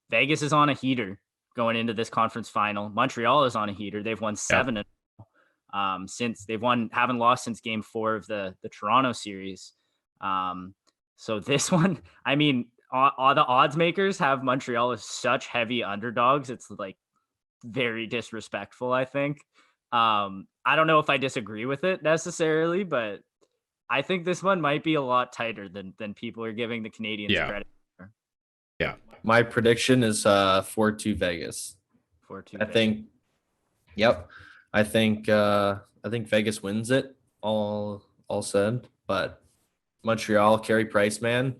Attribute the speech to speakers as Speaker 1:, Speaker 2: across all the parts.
Speaker 1: Vegas is on a heater going into this conference final. Montreal is on a heater. They've won
Speaker 2: Yeah.
Speaker 1: 7 since haven't lost since game 4 of the Toronto series. So this one, I mean, all the odds makers have Montreal as such heavy underdogs. It's like very disrespectful, I think. I don't know if I disagree with it necessarily, but I think this one might be a lot tighter than people are giving the Canadians
Speaker 2: Yeah.
Speaker 1: credit for.
Speaker 2: Yeah.
Speaker 3: My prediction is 4-2 Vegas.
Speaker 1: 4-2
Speaker 3: I
Speaker 1: Vegas.
Speaker 3: think. Yep. I think Vegas wins it. All said, but Montreal, Carey Price, man.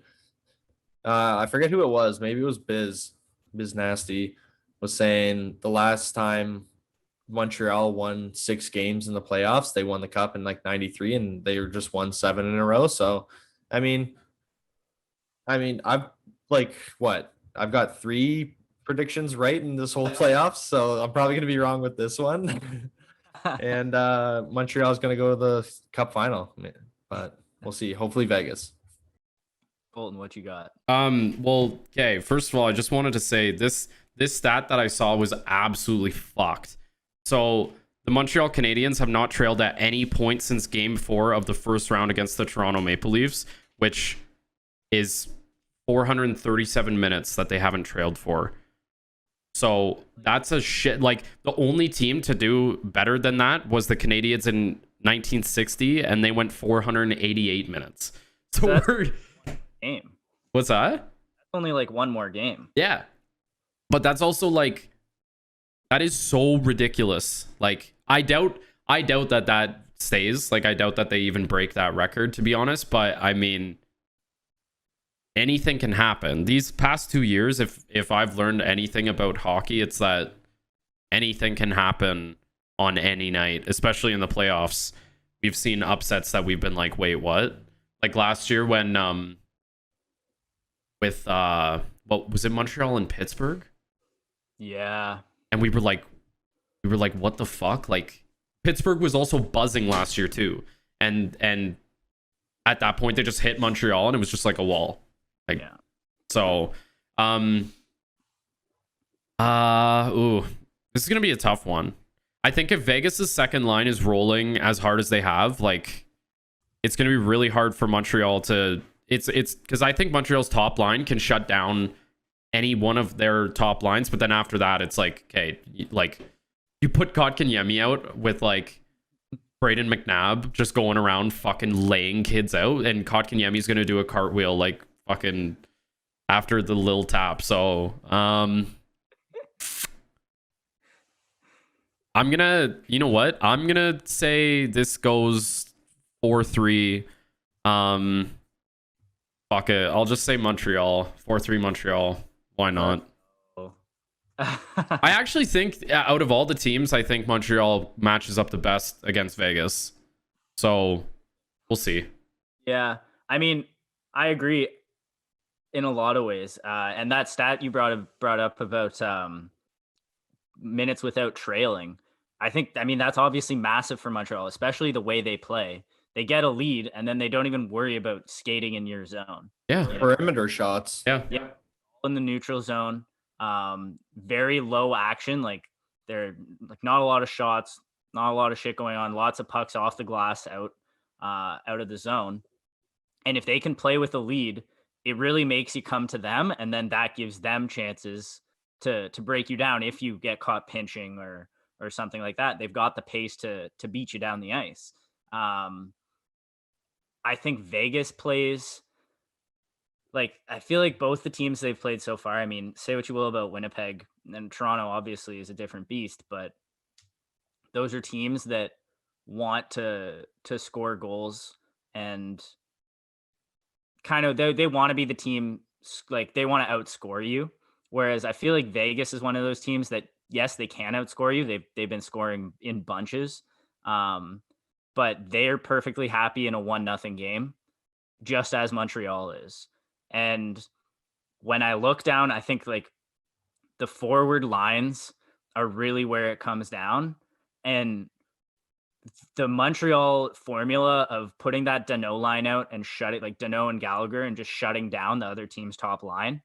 Speaker 3: I forget who it was. Maybe it was Biz Nasty was saying the last time Montreal won 6 games in the playoffs, they won the cup in like 93 and they were just won 7 in a row. So, I mean, I've like what? I've got 3 predictions right in this whole playoffs, so I'm probably going to be wrong with this one. And Montreal is going to go to the cup final, but we'll see. Hopefully Vegas.
Speaker 1: Colton, what you got?
Speaker 2: Well, okay. First of all, I just wanted to say this stat that I saw was absolutely fucked. So the Montreal Canadiens have not trailed at any point since Game 4 of the first round against the Toronto Maple Leafs, which is 437 minutes that they haven't trailed for. So that's a shit. Like, the only team to do better than that was the Canadiens in 1960, and they went 488 minutes. So we're
Speaker 1: game.
Speaker 2: What's that?
Speaker 1: That's only like one more game.
Speaker 2: Yeah. But that's also like, that is so ridiculous. Like, I doubt that stays. Like, I doubt that they even break that record, to be honest. But I mean, anything can happen. These past 2 years, if I've learned anything about hockey, it's that anything can happen on any night, especially in the playoffs. We've seen upsets that we've been like, wait, what? Like last year when with what was it, Montreal and Pittsburgh?
Speaker 1: Yeah.
Speaker 2: And we were like, what the fuck? Like, Pittsburgh was also buzzing last year too. And at that point they just hit Montreal and it was just like a wall. Like, yeah. So this is gonna be a tough one. I think if Vegas's second line is rolling as hard as they have, like, it's gonna be really hard for Montreal to it's because I think Montreal's top line can shut down any one of their top lines, but then after that it's like, okay, like, you put Kotkaniemi out with like Braden McNabb just going around fucking laying kids out, and Kotkaniemi's gonna do a cartwheel like fucking after the little tap. So I'm gonna, you know what, I'm gonna say this goes 4-3. Fuck it, I'll just say Montreal. 4-3 Montreal. Why not? I actually think out of all the teams, I think Montreal matches up the best against Vegas. So we'll see.
Speaker 1: Yeah, I mean, I agree in a lot of ways. And that stat you brought up about minutes without trailing, I mean, that's obviously massive for Montreal, especially the way they play. They get a lead and then they don't even worry about skating in your zone.
Speaker 2: Yeah.
Speaker 3: Perimeter shots.
Speaker 2: Yeah.
Speaker 1: In the neutral zone. Very low action. Like, they're like not a lot of shots, not a lot of shit going on, lots of pucks off the glass out of the zone. And if they can play with a lead, it really makes you come to them, and then that gives them chances to break you down if you get caught pinching or something like that. They've got the pace to beat you down the ice. I think Vegas plays, like, I feel like both the teams they've played so far, I mean, say what you will about Winnipeg, and Toronto obviously is a different beast, but those are teams that want to score goals, and kind of they want to be the team, like, they want to outscore you. Whereas I feel like Vegas is one of those teams that, yes, they can outscore you. They've been scoring in bunches. But they're perfectly happy in a 1-0 game, just as Montreal is. And when I look down, I think like the forward lines are really where it comes down. And the Montreal formula of putting that Danault line out and shutting, like Danault and Gallagher, and just shutting down the other team's top line,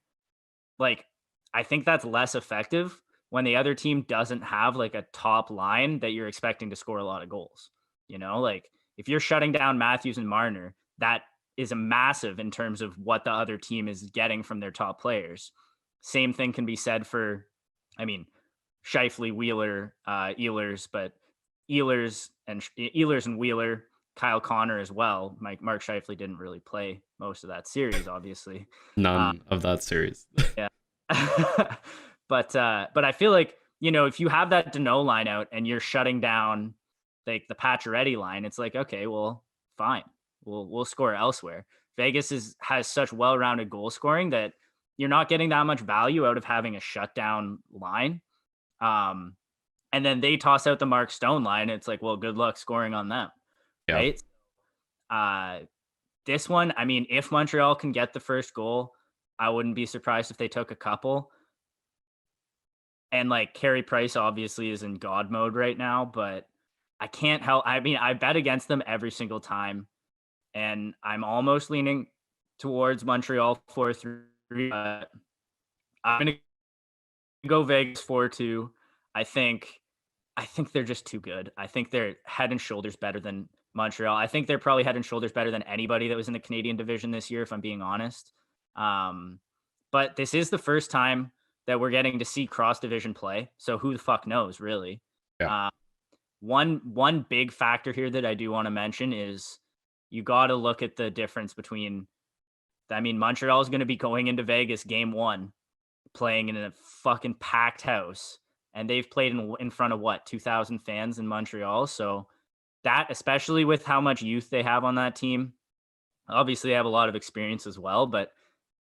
Speaker 1: like, I think that's less effective when the other team doesn't have like a top line that you're expecting to score a lot of goals. You know, like if you're shutting down Matthews and Marner, that is a massive in terms of what the other team is getting from their top players. Same thing can be said for, I mean, Scheifele, Wheeler, Ehlers, but Ehlers and Wheeler, Kyle Connor as well. Mark Scheifele didn't really play most of that series, obviously.
Speaker 2: None of that series.
Speaker 1: Yeah. But I feel like, you know, if you have that Deneau line out and you're shutting down like the Pacioretty line, it's like, okay, well, fine. We'll score elsewhere. Vegas has such well-rounded goal scoring that you're not getting that much value out of having a shutdown line. And then they toss out the Mark Stone line. It's like, well, good luck scoring on them.
Speaker 2: Yeah.
Speaker 1: Right. This one, I mean, if Montreal can get the first goal, I wouldn't be surprised if they took a couple. And like Carey Price obviously is in God mode right now, but I can't help. I mean, I bet against them every single time, and I'm almost leaning towards Montreal 4-3. I'm gonna go Vegas 4-2. I think they're just too good. I think they're head and shoulders better than Montreal. I think they're probably head and shoulders better than anybody that was in the Canadian division this year, if I'm being honest. But this is the first time that we're getting to see cross division play. So who the fuck knows, really?
Speaker 2: Yeah.
Speaker 1: One big factor here that I do want to mention is you got to look at the difference between. I mean, Montreal is going to be going into Vegas game 1, playing in a fucking packed house, and they've played in front of what 2,000 fans in Montreal. So that, especially with how much youth they have on that team, obviously they have a lot of experience as well, but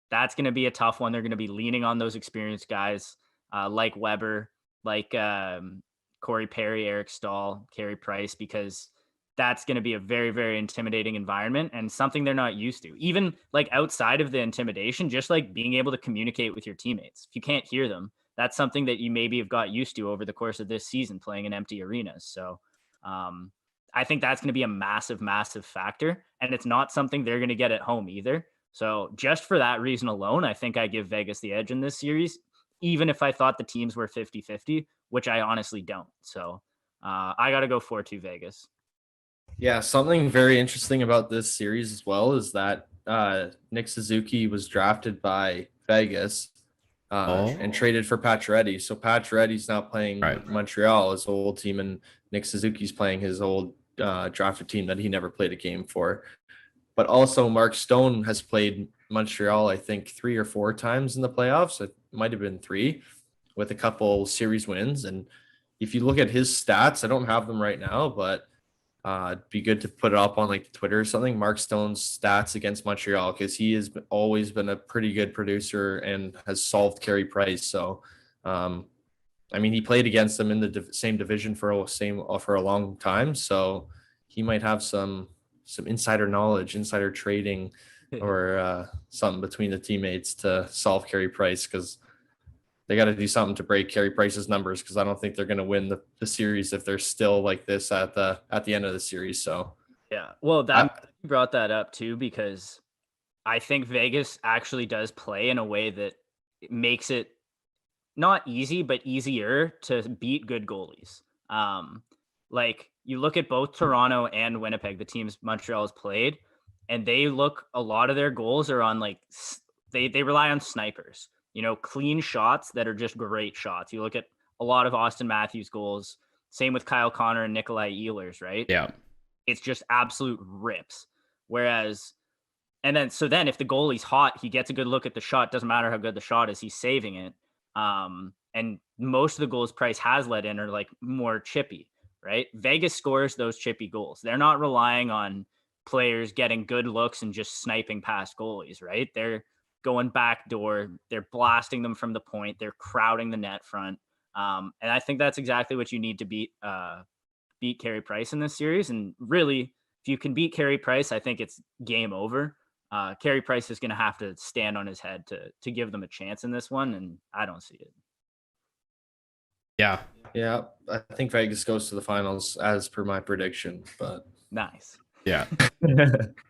Speaker 1: that's going to be a tough one. They're going to be leaning on those experienced guys like Weber, like Corey Perry, Eric Stahl, Carey Price, because that's going to be a very, very intimidating environment and something they're not used to. Even like outside of the intimidation, just like being able to communicate with your teammates. If you can't hear them, that's something that you maybe have got used to over the course of this season playing in empty arenas. So I think that's going to be a massive, massive factor. And it's not something they're going to get at home either. So just for that reason alone, I think I give Vegas the edge in this series, even if I thought the teams were 50-50, which I honestly don't. So I got to go 4-2 Vegas.
Speaker 3: Yeah, something very interesting about this series as well is that Nick Suzuki was drafted by Vegas and traded for Pacioretty. So Pacioretty's now playing Montreal, his old team, and Nick Suzuki's playing his old drafted team that he never played a game for. But also Mark Stone has played Montreal, I think 3 or 4 times in the playoffs. It might have been 3 with a couple series wins. And if you look at his stats, I don't have them right now, but it'd be good to put it up on like Twitter or something. Mark Stone's stats against Montreal, because he has always been a pretty good producer and has solved Carey Price. So, I mean, he played against them in the same division for a long time. So he might have some insider knowledge, insider trading, or something between the teammates to solve Carey Price, because they got to do something to break Carey Price's numbers, because I don't think they're going to win the series if they're still like this at the end of the series. So
Speaker 1: yeah, well, that brought that up too, because I think Vegas actually does play in a way that makes it not easy, but easier to beat good goalies. Like you look at both Toronto and Winnipeg, the teams Montreal has played, and a lot of their goals are on like they rely on snipers. You know, clean shots that are just great shots. You look at a lot of Austin Matthews goals. Same with Kyle Connor and Nikolai Ehlers, right?
Speaker 2: Yeah.
Speaker 1: It's just absolute rips. Whereas, and then if the goalie's hot, he gets a good look at the shot. Doesn't matter how good the shot is, he's saving it. And most of the goals Price has let in are like more chippy, right? Vegas scores those chippy goals. They're not relying on players getting good looks and just sniping past goalies, right? They're going back door. They're blasting them from the point. They're crowding the net front. And I think that's exactly what you need to beat Carey Price in this series. And really, if you can beat Carey Price, I think it's game over. Carey Price is going to have to stand on his head to give them a chance in this one, and I don't see it.
Speaker 2: Yeah.
Speaker 3: Yeah, I think Vegas goes to the finals as per my prediction, but
Speaker 1: nice.
Speaker 2: Yeah.